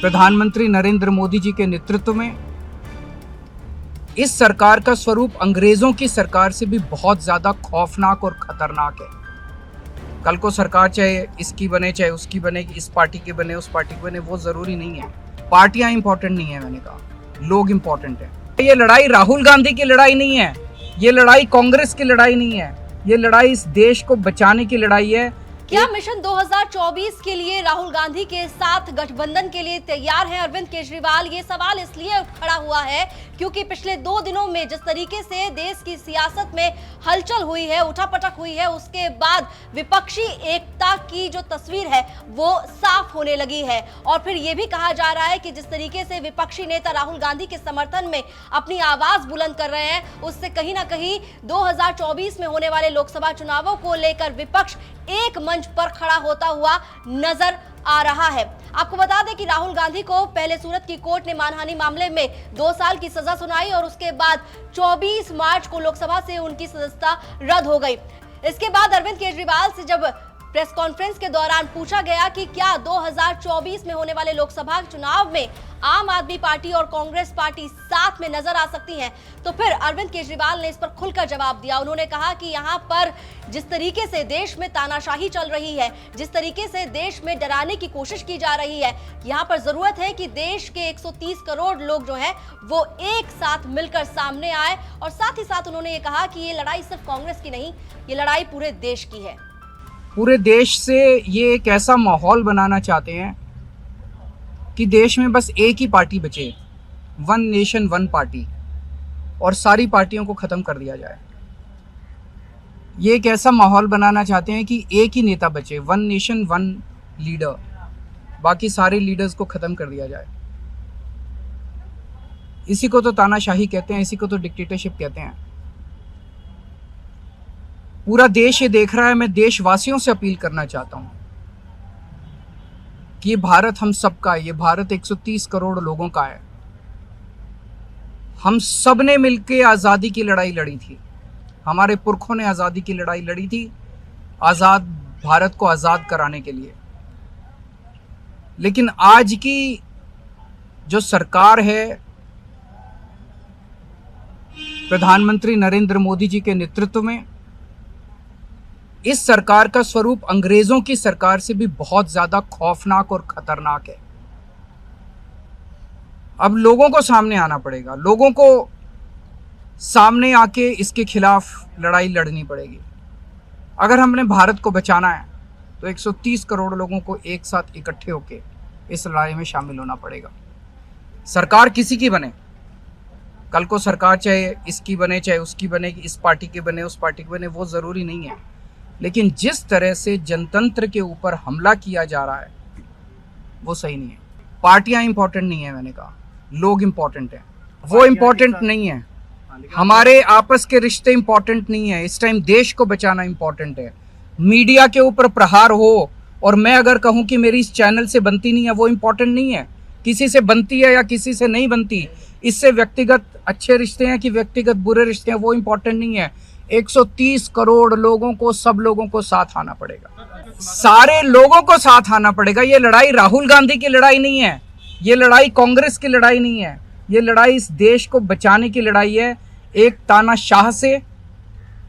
प्रधानमंत्री नरेंद्र मोदी जी के नेतृत्व में इस सरकार का स्वरूप अंग्रेजों की सरकार से भी बहुत ज्यादा खौफनाक और खतरनाक है। कल को सरकार चाहे इसकी बने चाहे उसकी बने, इस पार्टी के बने उस पार्टी के बने, वो जरूरी नहीं है। पार्टियां इंपॉर्टेंट नहीं है, मैंने कहा लोग इंपॉर्टेंट है। ये लड़ाई राहुल गांधी की लड़ाई नहीं है, ये लड़ाई कांग्रेस की लड़ाई नहीं है, ये लड़ाई इस देश को बचाने की लड़ाई है। क्या मिशन 2024 के लिए राहुल गांधी के साथ गठबंधन के लिए तैयार है अरविंद केजरीवाल? ये सवाल इसलिए खड़ा हुआ है क्योंकि पिछले 2 दिनों में जिस तरीके से देश की सियासत में हलचल हुई है, उठापटक हुई है, उसके बाद विपक्षी एकता की जो तस्वीर है वो साफ होने लगी है। और फिर ये भी कहा जा रहा है कि जिस तरीके से विपक्षी नेता राहुल गांधी के समर्थन में अपनी आवाज बुलंद कर रहे हैं, उससे कहीं ना कहीं 2024 में होने वाले लोकसभा चुनावों को लेकर विपक्ष एक मंच पर खड़ा होता हुआ नजर आ रहा है। आपको बता दें कि राहुल गांधी को पहले सूरत की कोर्ट ने मानहानि मामले में 2 साल की सजा सुनाई और उसके बाद 24 मार्च को लोकसभा से उनकी सदस्यता रद्द हो गई। इसके बाद अरविंद केजरीवाल से जब प्रेस कॉन्फ्रेंस के दौरान पूछा गया कि क्या 2024 में होने वाले लोकसभा चुनाव में आम आदमी पार्टी और कांग्रेस पार्टी साथ में नजर आ सकती हैं, तो फिर अरविंद केजरीवाल ने इस पर खुलकर जवाब दिया। उन्होंने कहा कि यहां पर जिस तरीके से देश में तानाशाही चल रही है, जिस तरीके से देश में डराने की कोशिश की जा रही है, यहां पर जरूरत है कि देश के 130 करोड़ लोग जो हैं वो एक साथ मिलकर सामने आए। और साथ ही साथ उन्होंने ये कहा कि ये लड़ाई सिर्फ कांग्रेस की नहीं, ये लड़ाई पूरे देश की है। पूरे देश से ये एक ऐसा माहौल बनाना चाहते हैं कि देश में बस एक ही पार्टी बचे, वन नेशन वन पार्टी, और सारी पार्टियों को खत्म कर दिया जाए। ये एक ऐसा माहौल बनाना चाहते हैं कि एक ही नेता बचे, वन नेशन वन लीडर, बाकी सारे लीडर्स को खत्म कर दिया जाए। इसी को तो तानाशाही कहते हैं, इसी को तो डिक्टेटरशिप कहते हैं। पूरा देश ये देख रहा है। मैं देशवासियों से अपील करना चाहता हूं कि ये भारत हम सबका है, ये भारत 130 करोड़ लोगों का है। हम सब ने मिलकर आज़ादी की लड़ाई लड़ी थी, हमारे पुरखों ने आज़ादी की लड़ाई लड़ी थी, आज़ाद भारत को आज़ाद कराने के लिए। लेकिन आज की जो सरकार है, प्रधानमंत्री नरेंद्र मोदी जी के नेतृत्व में, इस सरकार का स्वरूप अंग्रेजों की सरकार से भी बहुत ज्यादा खौफनाक और खतरनाक है। अब लोगों को सामने आना पड़ेगा, लोगों को सामने आके इसके खिलाफ लड़ाई लड़नी पड़ेगी। अगर हमने भारत को बचाना है तो 130 करोड़ लोगों को एक साथ इकट्ठे होके इस लड़ाई में शामिल होना पड़ेगा। सरकार किसी की बने, कल को सरकार चाहे इसकी बने चाहे उसकी बने, इस पार्टी के बने उस पार्टी के बने, वो जरूरी नहीं है। लेकिन जिस तरह से जनतंत्र के ऊपर हमला किया जा रहा है वो सही नहीं है। पार्टियां इंपॉर्टेंट नहीं है, मैंने कहा लोग इंपॉर्टेंट है। वो इंपॉर्टेंट नहीं है, हमारे आपस के रिश्ते इंपॉर्टेंट नहीं है। इस टाइम देश को बचाना इंपॉर्टेंट है। मीडिया के ऊपर प्रहार हो और मैं अगर कहूं कि मेरी इस चैनल से बनती नहीं है, वो इंपॉर्टेंट नहीं है। किसी से बनती है या किसी से नहीं बनती, इससे व्यक्तिगत अच्छे रिश्ते हैं कि व्यक्तिगत बुरे रिश्ते हैं, वो इंपॉर्टेंट नहीं है। 130 करोड़ लोगों को, सब लोगों को साथ आना पड़ेगा, सारे लोगों को साथ आना पड़ेगा। ये लड़ाई राहुल गांधी की लड़ाई नहीं है, ये लड़ाई कांग्रेस की लड़ाई नहीं है, ये लड़ाई इस देश को बचाने की लड़ाई है। एक तानाशाह से,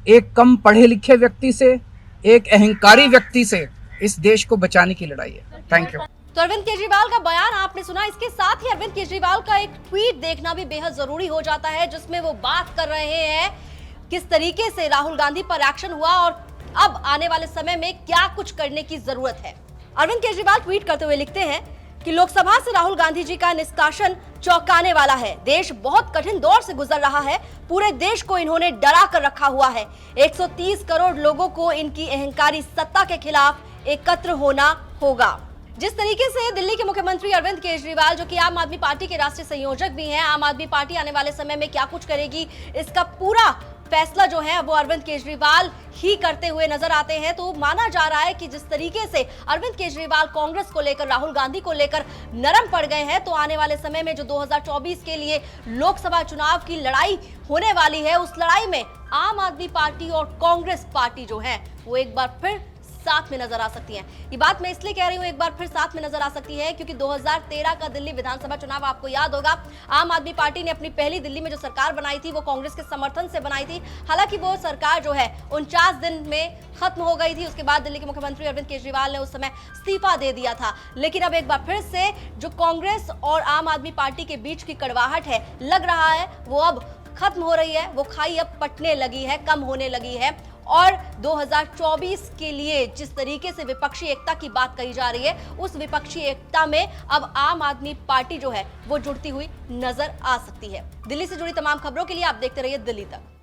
एक कम पढ़े लिखे व्यक्ति से, एक अहंकारी व्यक्ति से इस देश को बचाने की लड़ाई है। Thank you. तो अरविंद केजरीवाल का बयान आपने सुना। इसके साथ ही अरविंद केजरीवाल का एक ट्वीट देखना भी बेहद जरूरी हो जाता है, जिसमें वो बात कर रहे हैं किस तरीके से राहुल गांधी पर एक्शन हुआ और अब आने वाले समय में क्या कुछ करने की जरूरत है। अरविंद केजरीवाल ट्वीट करते हुए लिखते हैं कि लोकसभा से राहुल गांधी जी का निष्कासन चौंकाने वाला है। देश बहुत कठिन दौर से गुजर रहा है, पूरे देश को इन्होंने डरा कर रखा हुआ है। 130 करोड़ लोगों को इनकी अहंकारी सत्ता के खिलाफ एकत्र होना होगा। जिस तरीके से दिल्ली के मुख्यमंत्री अरविंद केजरीवाल, जो कि आम आदमी पार्टी के राष्ट्रीय संयोजक भी हैं, आम आदमी पार्टी आने वाले समय में क्या कुछ करेगी इसका पूरा फैसला जो है वो अरविंद केजरीवाल ही करते हुए नजर आते हैं। तो माना जा रहा है कि जिस तरीके से अरविंद केजरीवाल कांग्रेस को लेकर, राहुल गांधी को लेकर नरम पड़ गए हैं, तो आने वाले समय में जो 2024 के लिए लोकसभा चुनाव की लड़ाई होने वाली है, उस लड़ाई में आम आदमी पार्टी और कांग्रेस पार्टी जो है वो एक बार फिर साथ में नजर आ सकती हैं। ये बात मैं इसलिए कह रही हूं एक बार फिर साथ में नजर आ सकती है क्योंकि 2013 का दिल्ली विधानसभा चुनाव आपको याद होगा, आम आदमी पार्टी ने अपनी पहली दिल्ली में जो सरकार बनाई थी वो कांग्रेस के समर्थन से बनाई थी। हालांकि वो सरकार जो है 49 दिन में खत्म हो गई थी। उसके बाद दिल्ली के मुख्यमंत्री अरविंद केजरीवाल ने उस समय इस्तीफा दे दिया था। लेकिन अब एक बार फिर से जो कांग्रेस और आम आदमी पार्टी के बीच की कड़वाहट है, लग रहा है वो अब खत्म हो रही है, वो खाई अब पटने लगी है, कम होने लगी है। और 2024 के लिए जिस तरीके से विपक्षी एकता की बात कही जा रही है, उस विपक्षी एकता में अब आम आदमी पार्टी जो है वो जुड़ती हुई नजर आ सकती है। दिल्ली से जुड़ी तमाम खबरों के लिए आप देखते रहिए दिल्ली तक।